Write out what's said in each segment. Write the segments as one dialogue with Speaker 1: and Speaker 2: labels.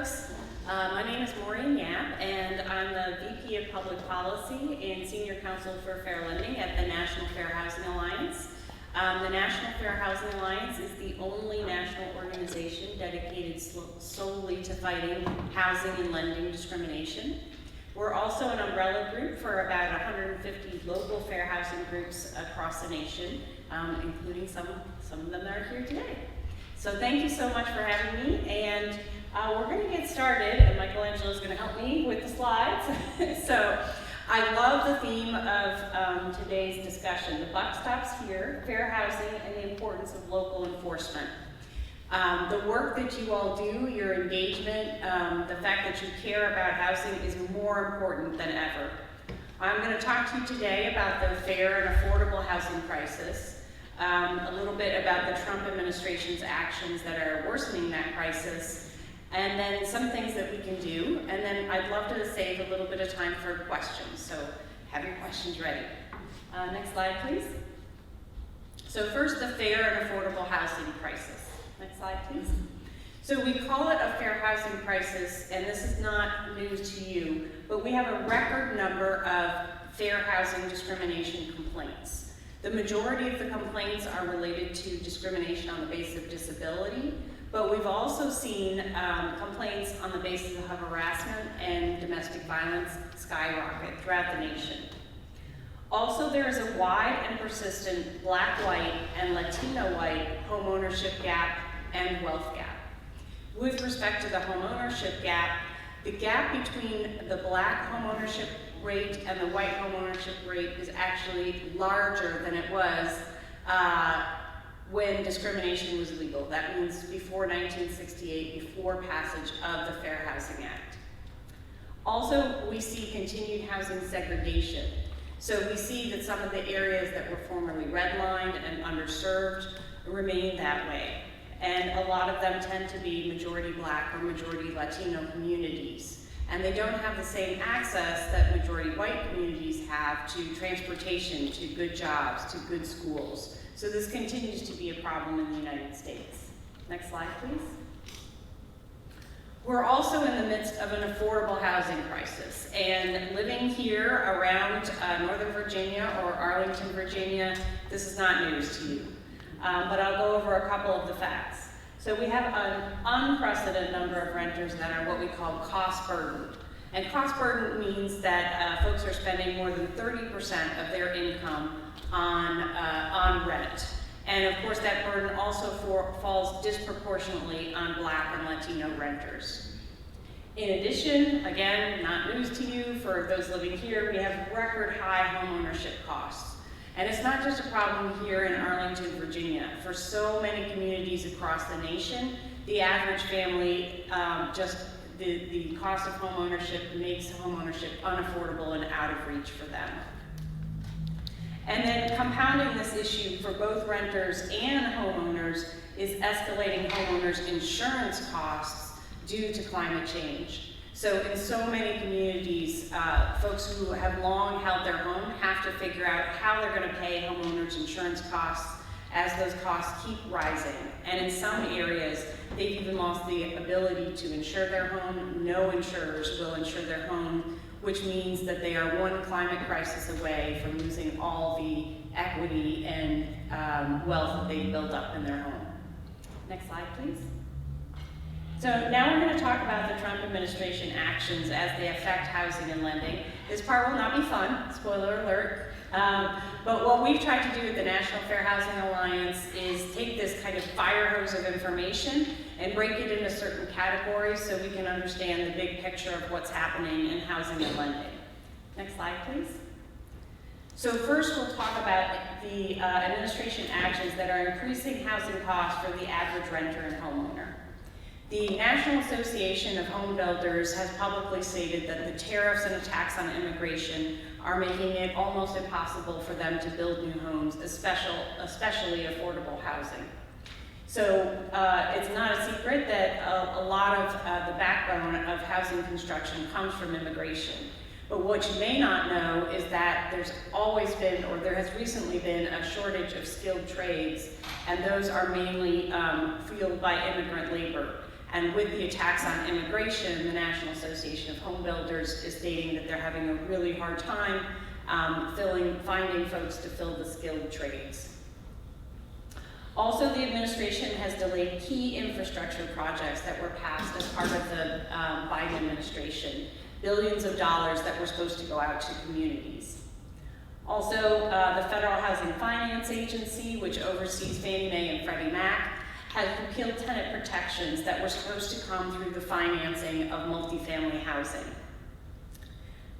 Speaker 1: folks. My name is Maureen Yap, and I'm the VP of Public Policy and Senior Counsel for Fair Lending at the National Fair Housing Alliance. The National Fair Housing Alliance is the only national organization dedicated solely to fighting housing and lending discrimination. We're also an umbrella group for about 150 local fair housing groups across the nation, including some of them that are here today. So thank you so much for having me, and we're going to get started, and Michelangelo is going to help me with the slides. So I love the theme of today's discussion. The buck stops here, fair housing and the importance of local enforcement. The work that you all do, your engagement, the fact that you care about housing is more important than ever. I'm going to talk to you today about the fair and affordable housing crisis, a little bit about the Trump administration's actions that are worsening that crisis, and then some things that we can do, and then I'd love to save a little bit of time for questions, so have your questions ready. Next slide, please. So first, the fair and affordable housing crisis. Next slide, please. So we call it a fair housing crisis, and this is not news to you, but we have a record number of fair housing discrimination complaints. The majority of the complaints are related to discrimination on the basis of disability, but we've also seen complaints on the basis of harassment and domestic violence skyrocket throughout the nation. Also, there is a wide and persistent Black, white, and Latino white homeownership gap and wealth gap. With respect to the homeownership gap, the gap between the Black homeownership rate and the white homeownership rate is actually larger than it was when discrimination was legal. That means before 1968, before passage of the Fair Housing Act. Also, we see continued housing segregation. So we see that some of the areas that were formerly redlined and underserved remain that way. And a lot of them tend to be majority Black or majority Latino communities. And they don't have the same access that majority white communities have to transportation, to good jobs, to good schools. So this continues to be a problem in the United States. Next slide, please. We're also in the midst of an affordable housing crisis. And living here around Northern Virginia or Arlington, Virginia, this is not news to you. But I'll go over a couple of the facts. So we have an unprecedented number of renters that are what we call cost burdened. And cost burden means that folks are spending more than 30% of their income on rent. And of course that burden also falls disproportionately on Black and Latino renters. In addition, again, not news to you, for those living here, we have record high homeownership costs. And it's not just a problem here in Arlington, Virginia. For so many communities across the nation, the average family, the cost of homeownership makes homeownership unaffordable and out of reach for them. And then compounding this issue for both renters and homeowners is escalating homeowners' insurance costs due to climate change. So in so many communities, folks who have long held their home have to figure out how they're going to pay homeowners' insurance costs as those costs keep rising. And in some areas, they've even lost the ability to insure their home. No insurers will insure their home, which means that they are one climate crisis away from losing all the equity and wealth that they've built up in their home. Next slide, please. So now we're going to talk about the Trump administration actions as they affect housing and lending. This part will not be fun, spoiler alert. But what we've tried to do at the National Fair Housing Alliance is take this kind of fire hose of information and break it into certain categories so we can understand the big picture of what's happening in housing and lending. Next slide, please. So first we'll talk about the administration actions that are increasing housing costs for the average renter and homeowner. The National Association of Home Builders has publicly stated that the tariffs and attacks on immigration are making it almost impossible for them to build new homes, especially affordable housing. So it's not a secret that a lot of the backbone of housing construction comes from immigration. But what you may not know is that there's always been, or there has recently been, a shortage of skilled trades, and those are mainly fueled by immigrant labor. And with the attacks on immigration, the National Association of Home Builders is stating that they're having a really hard time finding folks to fill the skilled trades. Also, the administration has delayed key infrastructure projects that were passed as part of the Biden administration, billions of dollars that were supposed to go out to communities. Also, the Federal Housing Finance Agency, which oversees Fannie Mae and Freddie Mac, has repealed tenant protections that were supposed to come through the financing of multifamily housing.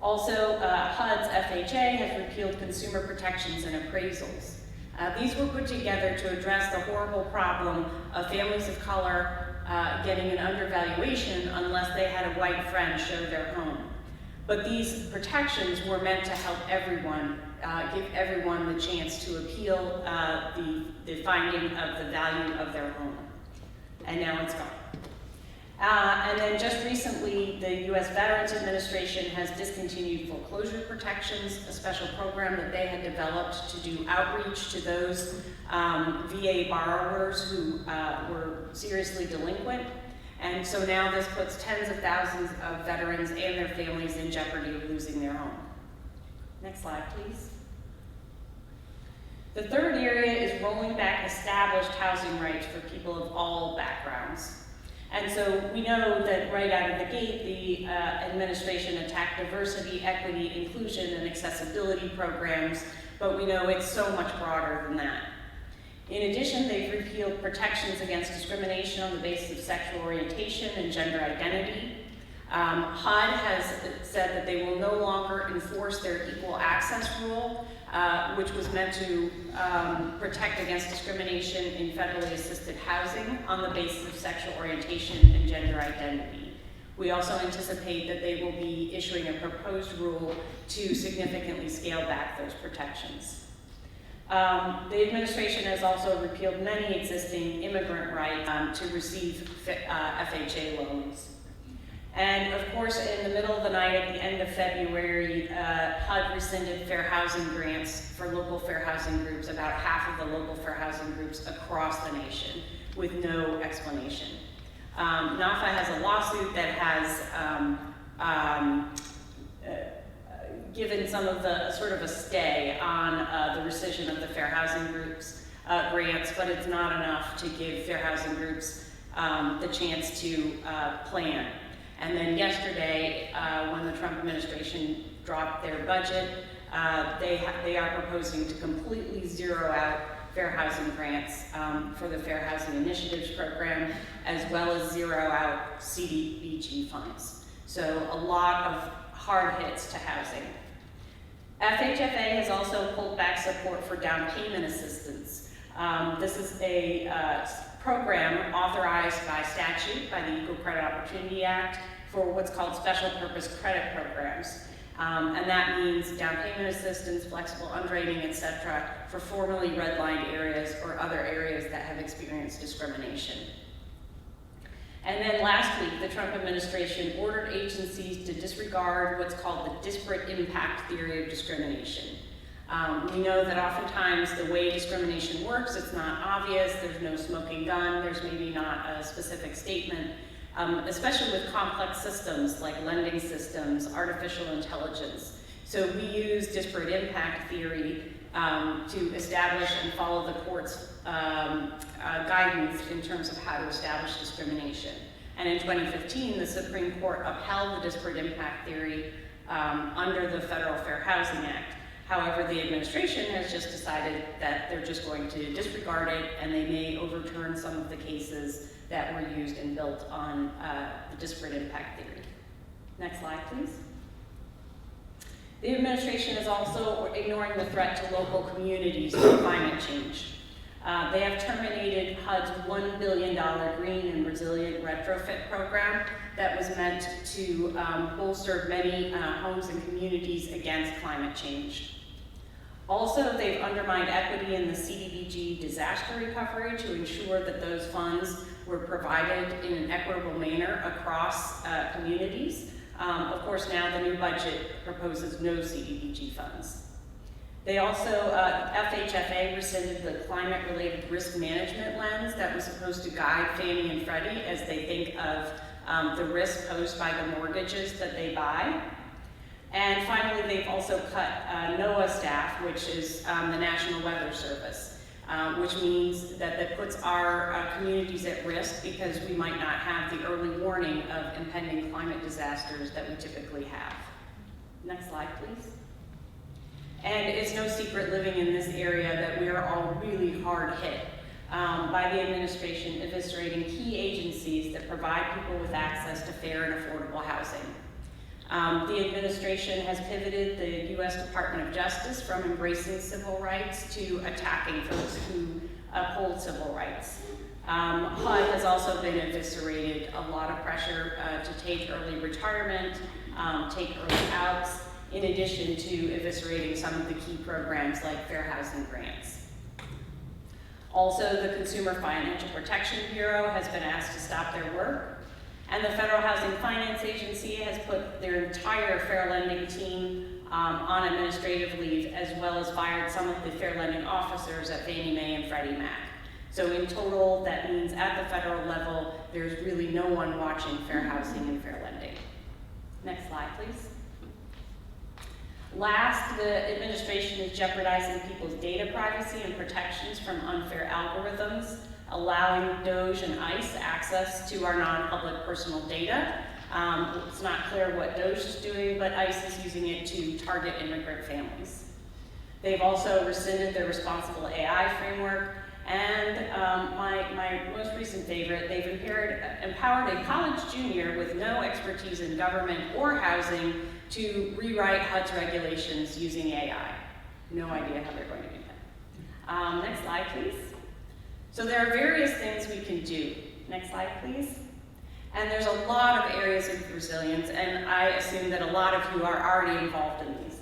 Speaker 1: Also, HUD's FHA has repealed consumer protections and appraisals. These were put together to address the horrible problem of families of color getting an undervaluation unless they had a white friend show their home. But these protections were meant to help everyone, give everyone the chance to appeal the finding of the value of their home. And now it's gone. And then just recently, the U.S. Veterans Administration has discontinued foreclosure protections, a special program that they had developed to do outreach to those VA borrowers who were seriously delinquent. And so now this puts tens of thousands of veterans and their families in jeopardy of losing their home. Next slide, please. The third area is rolling back established housing rights for people of all backgrounds. And so we know that right out of the gate, the administration attacked diversity, equity, inclusion, and accessibility programs, but we know it's so much broader than that. In addition, they've repealed protections against discrimination on the basis of sexual orientation and gender identity. HUD has said that they will no longer enforce their equal access rule, which was meant to protect against discrimination in federally assisted housing on the basis of sexual orientation and gender identity. We also anticipate that they will be issuing a proposed rule to significantly scale back those protections. The administration has also repealed many existing immigrant rights to receive FHA loans. And of course, in the middle of the night at the end of February, HUD rescinded fair housing grants for local fair housing groups, about half of the local fair housing groups across the nation, with no explanation. NAACP has a lawsuit that has given some of the sort of a stay on the rescission of the fair housing groups grants, but it's not enough to give fair housing groups the chance to plan. And then yesterday, when the Trump administration dropped their budget, they are proposing to completely zero out fair housing grants for the Fair Housing Initiatives program, as well as zero out CDBG funds. So a lot of hard hits to housing. FHFA has also pulled back support for down payment assistance. This is a program authorized by statute by the Equal Credit Opportunity Act for what's called special purpose credit programs. And that means down payment assistance, flexible underwriting, etc., for formerly redlined areas or other areas that have experienced discrimination. And then last week, the Trump administration ordered agencies to disregard what's called the disparate impact theory of discrimination. We know that oftentimes the way discrimination works, it's not obvious, there's no smoking gun, there's maybe not a specific statement, especially with complex systems like lending systems, artificial intelligence. So we use disparate impact theory to establish and follow the court's guidance in terms of how to establish discrimination. And in 2015, the Supreme Court upheld the disparate impact theory under the Federal Fair Housing Act. However, the administration has just decided that they're just going to disregard it, and they may overturn some of the cases that were used and built on the disparate impact theory. Next slide, please. The administration is also ignoring the threat to local communities from climate change. They have terminated HUD's $1 billion Green and Resilient Retrofit program that was meant to bolster many homes and communities against climate change. Also, they've undermined equity in the CDBG disaster recovery to ensure that those funds were provided in an equitable manner across communities. Of course, now the new budget proposes no CDBG funds. They also, FHFA rescinded the climate-related risk management lens that was supposed to guide Fannie and Freddie as they think of the risk posed by the mortgages that they buy. And finally, they've also cut NOAA staff, which is the National Weather Service, which means that puts our communities at risk because we might not have the early warning of impending climate disasters that we typically have. Next slide, please. And it's no secret living in this area that we are all really hard hit by the administration eviscerating key agencies that provide people with access to fair and affordable housing. The administration has pivoted the U.S. Department of Justice from embracing civil rights to attacking folks who uphold civil rights. HUD has also been eviscerated, a lot of pressure to take early retirement, take early outs, in addition to eviscerating some of the key programs like fair housing grants. Also, the Consumer Financial Protection Bureau has been asked to stop their work, and the Federal Housing Finance Agency has put their entire fair lending team on administrative leave, as well as fired some of the fair lending officers at Fannie Mae and Freddie Mac. So in total, that means at the federal level, there's really no one watching fair housing and fair lending. Next slide, please. Last, the administration is jeopardizing people's data privacy and protections from unfair algorithms, allowing DOJ and ICE access to our non-public personal data. It's not clear what DOJ is doing, but ICE is using it to target immigrant families. They've also rescinded their responsible AI framework, and my most recent favorite, they've empowered a college junior with no expertise in government or housing to rewrite HUD's regulations using AI. No idea how they're going to do that. Next slide, please. So there are various things we can do. Next slide, please. And there's a lot of areas of resilience, and I assume that a lot of you are already involved in these.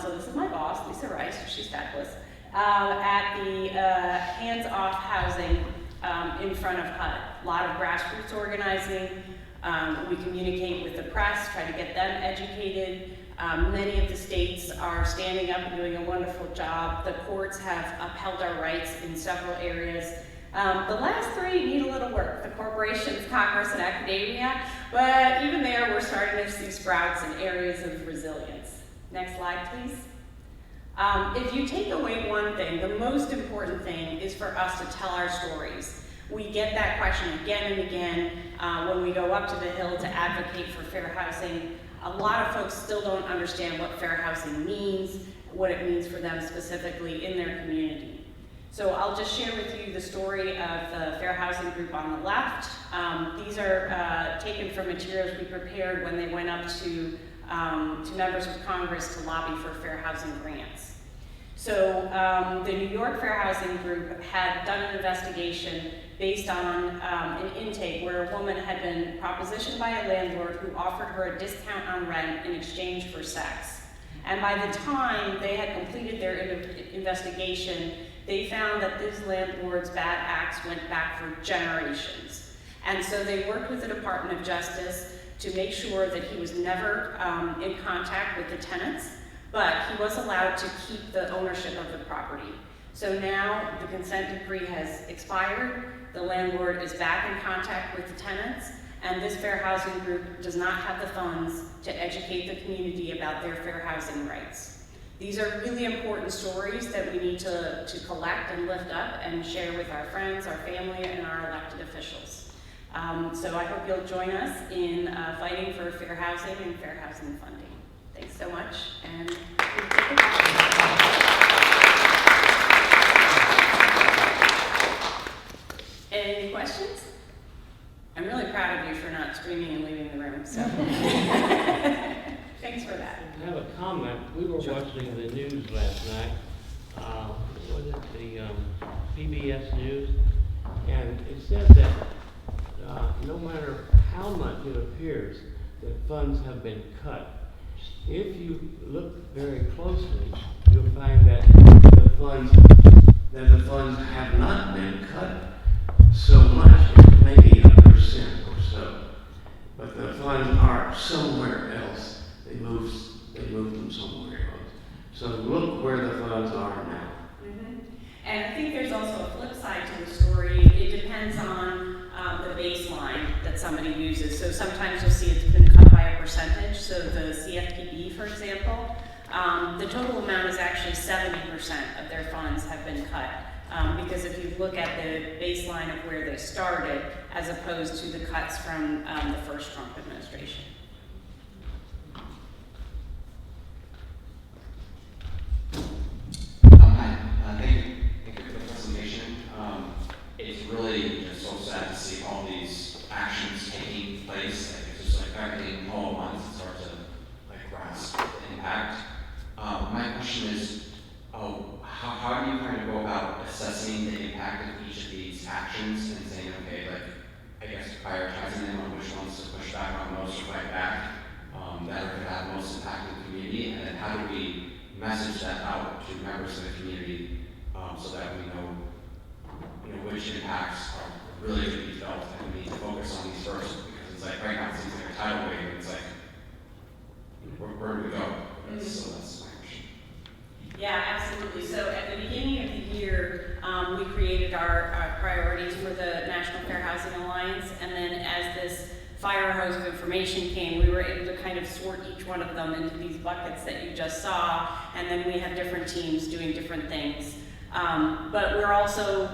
Speaker 1: So this is my boss, Lisa Rice, she's fabulous, at the hands-off housing in front of HUD. A lot of grassroots organizing. We communicate with the press, try to get them educated. Many of the states are standing up and doing a wonderful job. The courts have upheld our rights in several areas. The last three need a little work, the corporations, Congress, and academia, but even there we're starting to see sprouts in areas of resilience. Next slide, please. If you take away one thing, the most important thing is for us to tell our stories. We get that question again and again when we go up to the Hill to advocate for fair housing. A lot of folks still don't understand what fair housing means, what it means for them specifically in their community. So I'll just share with you the story of the Fair Housing Group on the left. These are taken from materials we prepared when they went up to members of Congress to lobby for fair housing grants. So the New York Fair Housing Group had done an investigation based on an intake where a woman had been propositioned by a landlord who offered her a discount on rent in exchange for sex. And by the time they had completed their investigation, they found that this landlord's bad acts went back for generations. And so they worked with the Department of Justice to make sure that he was never in contact with the tenants, but he was allowed to keep the ownership of the property. So now the consent decree has expired, the landlord is back in contact with the tenants, and this Fair Housing Group does not have the funds to educate the community about their fair housing rights. These are really important stories that we need to collect and lift up and share with our friends, our family, and our elected officials. So I hope you'll join us in fighting for fair housing and fair housing funding. Thanks so much, and any questions? I'm really proud of you for not screaming and leaving the room, so thanks for that.
Speaker 2: I have a comment. We were watching the news last night. Was it the PBS News? And it said that no matter how much it appears that funds have been cut, if you look very closely, you'll find that the funds have not been cut so much, maybe 1% or so, but the funds are somewhere else. They moved them somewhere else. So look where the funds
Speaker 1: somebody uses. So sometimes you'll see it's been cut by a percentage. So the CFPB, for example, the total amount is actually 70% of their funds have been cut. Because if you look at the baseline of where they started, as opposed to the cuts from the first Trump administration.
Speaker 3: Hi, thank you for the presentation. It's really just so sad to see all these actions taking place. Like, it's just like everything all at once. It's hard to like grasp the impact. My question is, how do you kind of go about assessing the impact of each of these actions and saying, okay, like, I guess prioritizing them on which ones to push back on most or fight back that are going to have most impact in the community, and then how do we message that out to members of the community so that we know, which impacts are really going to be felt, and we need to focus on these first, because it's like right now it seems like a tidal wave, and it's like, where do we go? So that's my question.
Speaker 1: Yeah, absolutely. So at the beginning of the year, we created our priorities for the National Fair Housing Alliance, and then as this fire hose of information came, we were able to kind of sort each one of them into these buckets that you just saw, and then we have different teams doing different things. But we're also,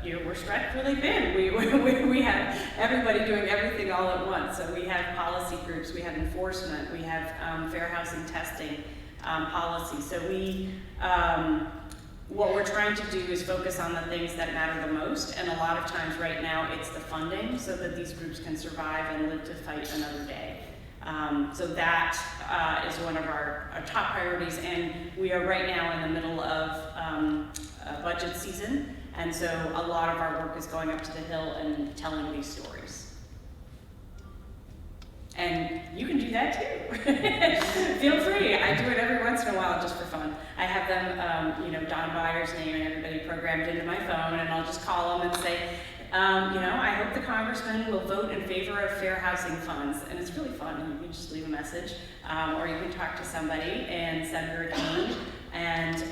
Speaker 1: we're stretched really thin. We have everybody doing everything all at once. So we have policy groups, we have enforcement, we have fair housing testing policy. So what we're trying to do is focus on the things that matter the most, and a lot of times right now it's the funding so that these groups can survive and live to fight another day. So that is one of our top priorities, and we are right now in the middle of budget season, and so a lot of our work is going up to the Hill and telling these stories. And you can do that too. Feel free. I do it every once in a while just for fun. I have them, Don Byer's name and everybody programmed into my phone, and I'll just call them and say, I hope the congressman will vote in favor of fair housing funds. And it's really fun. You can just leave a message, or you can talk to somebody, and Senator Kane. And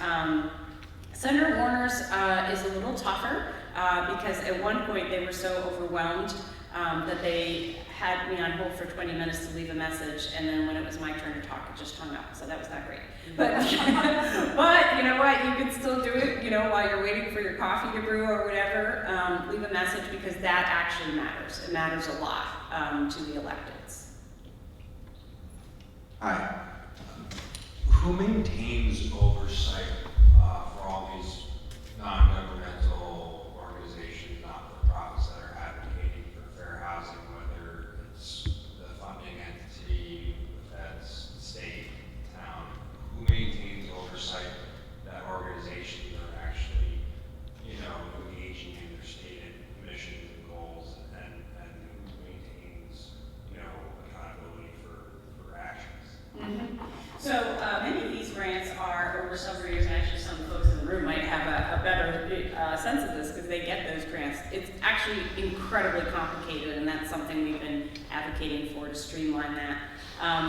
Speaker 1: Senator Warner's is a little tougher because at one point they were so overwhelmed that they had me on hold for 20 minutes to leave a message, and then when it was my turn to talk, it just hung up, so that was not great. But, but you know what, you can still do it, while you're waiting for your coffee to brew or whatever, leave a message, because that actually matters. It matters a lot to the electeds.
Speaker 4: Hi. Who maintains oversight for all these non-governmental organizations, not-for-profits that are advocating for fair housing, whether it's the funding entity, the feds, state, town? Who maintains oversight that organizations are actually, engaging in their stated missions and goals, and who maintains, accountability for actions?
Speaker 1: Mm-hmm. So many of these grants are over several years, and actually some folks in the room might have a better sense of this because they get those grants. It's actually incredibly complicated, and that's something we've been advocating for to streamline that.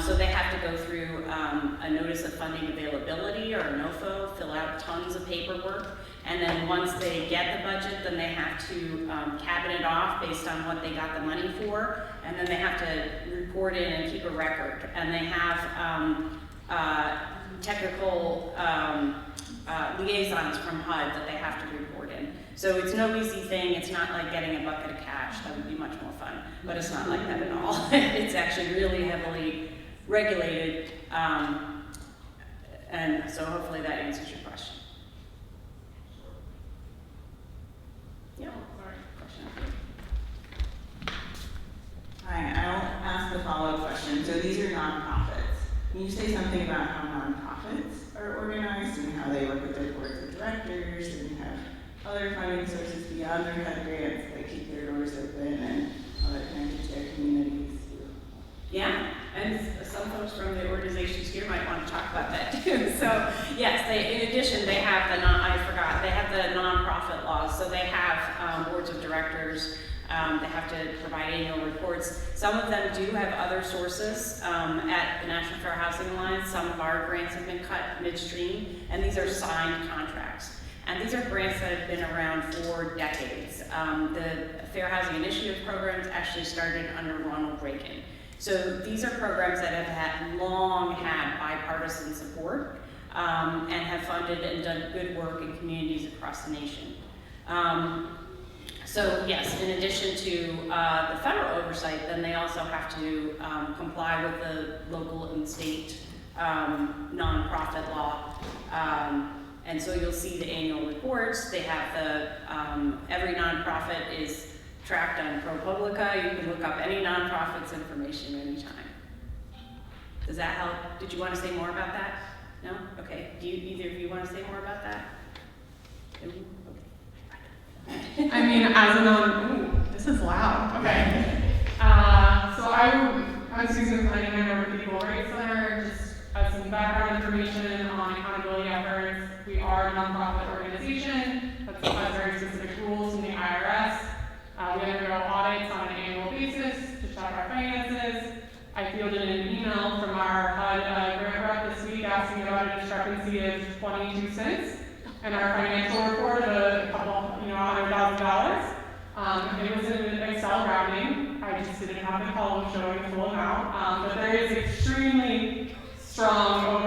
Speaker 1: So they have to go through a notice of funding availability, or a NOFO, fill out tons of paperwork, and then once they get the budget, then they have to cabinet off based on what they got the money for, and then they have to report in and keep a record, and they have technical liaisons from HUD that they have to report in. So it's no easy thing. It's not like getting a bucket of cash. That would be much more fun, but it's not like that at all. It's actually really heavily regulated, and so hopefully that answers your question. Yeah, all right, question.
Speaker 5: Hi, I'll ask the follow-up question. So these are nonprofits. Can you say something about how nonprofits are organized and how they work with their boards of directors and have other funding sources beyond their HUD grants that keep their doors open and how that connected to their communities?
Speaker 1: Yeah, and some folks from the organizations here might want to talk about that too. So yes, in addition, they have they have the nonprofit laws. So they have boards of directors. They have to provide annual reports. Some of them do have other sources at the National Fair Housing Alliance. Some of our grants have been cut midstream, and these are signed contracts. And these are grants that have been around for decades. The Fair Housing Initiative programs actually started under Ronald Reagan. So these are programs that have long had bipartisan support and have funded and done good work in communities across the nation. So yes, in addition to the federal oversight, then they also have to comply with the local and state nonprofit law. And so you'll see the annual reports. They have the, every nonprofit is tracked on ProPublica. You can look up any nonprofit's information anytime. Does that help? Did you want to say more about that? No? Okay. Do you, either of you want to say more about that? No? Okay.
Speaker 6: I mean, as a ooh, this is loud. Okay. So I'm Susan Cunningham, I member of the Equal Rights Center. Just as some background information on accountability efforts, we are a nonprofit organization that has very specific rules in the IRS. We undergo audits on an annual basis to check our finances. I fielded an email from our HUD grant rep this week asking about a discrepancy of 22 cents in our financial report of a couple, $100,000. It was in Excel rounding. I just didn't have the column showing the full amount. But there is extremely strong